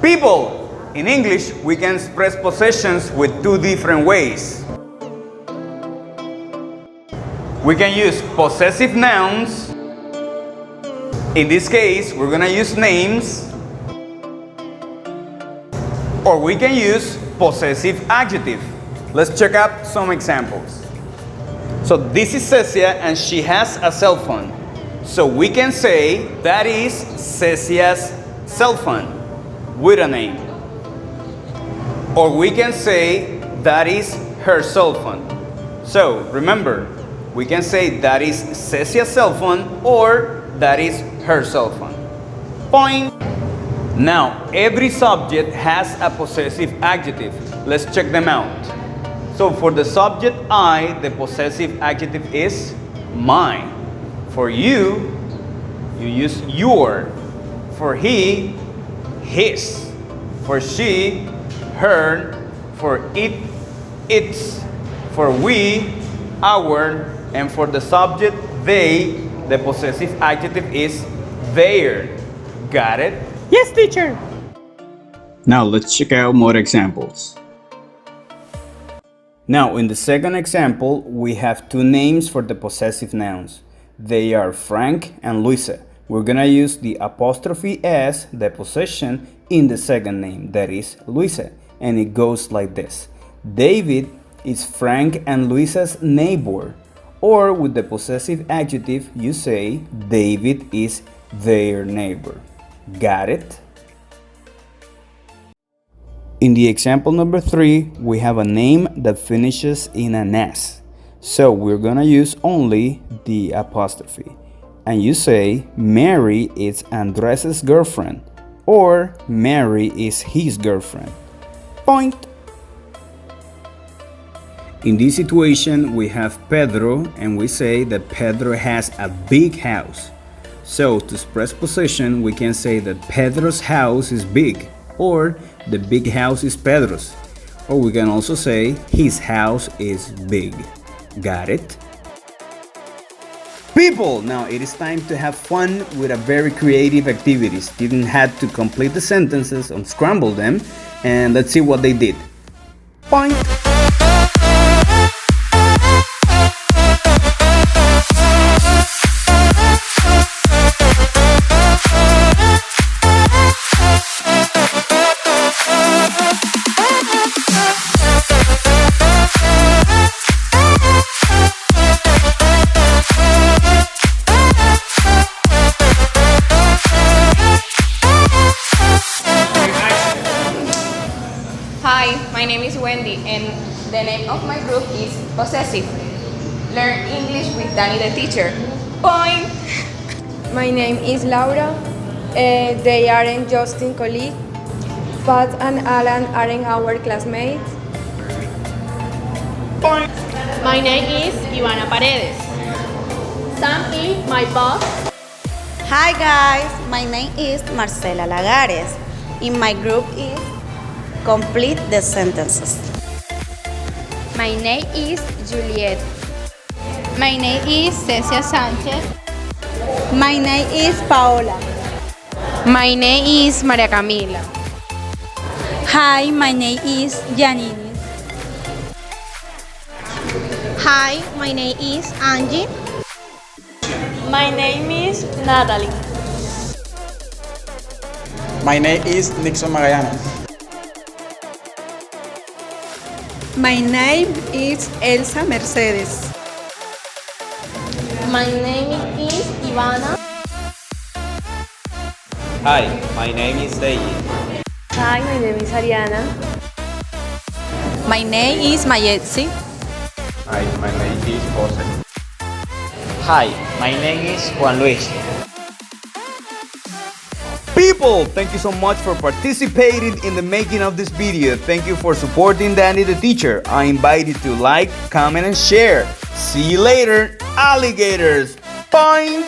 People! In English, we can express possessions with two different ways. We can use possessive nouns. In this case, we're gonna use names. Or we can use possessive adjective. Let's check out some examples. So this is Cecia and she has a cell phone. So we can say that is Cecia's cell phone with a name. Or we can say that is her cell phone. So remember, we can say that is Cecia's cell phone or that is her cell phone. Point. Now, every subject has a possessive adjective. Let's check them out. So for the subject I, the possessive adjective is mine. For you, you use your. For he, his. For she, her. For it, its. For we, our. And for the subject they, the possessive adjective is their. Got it? Yes, teacher. Now let's check out more examples. Now in the second example, we have two names for the possessive nouns. They are Frank and Luisa. We're gonna use the apostrophe S, the possession, in the second name, that is Luisa. And it goes like this. David is Frank and Luisa's neighbor. Or with the possessive adjective, you say David is their neighbor. Got it? In the example number 3, we have a name that finishes in an S. So we're gonna use only the apostrophe. And you say Mary is Andres' girlfriend or Mary is his girlfriend. Point. In this situation, we have Pedro and we say that Pedro has a big house. So to express possession, we can say that Pedro's house is big or the big house is Pedro's. Or we can also say his house is big. Got it? People! Now it is time to have fun with a very creative activities. Didn't have to complete the sentences, unscramble them, and let's see what they did. Point! Hi, my name is Wendy and the name of my group is Possessive. Learn English with Danny the teacher. Point! My name is Laura. They aren't Justin colleague. Pat and Alan aren't our classmates. Point! My name is Ivana Paredes. Sam is my boss. Hi guys, my name is Marcela Lagares. In my group is complete the sentences. My name is Juliet. My name is Cecia Sanchez. My name is Paola. My name is María Camila. Hi, my name is Janine. Hi, my name is Angie. My name is Natalie. My name is Nixon Magallanes. My name is Elsa Mercedes. My name is Ivana. Hi, my name is Deji. Hi, my name is Ariana. My name is Mayetsi. Hi, my name is Jose. Hi, my name is Juan Luis. People, thank you so much for participating in the making of this video. Thank you for supporting Danny the teacher. I invite you to like, comment, and share. See you later, alligators. Bye.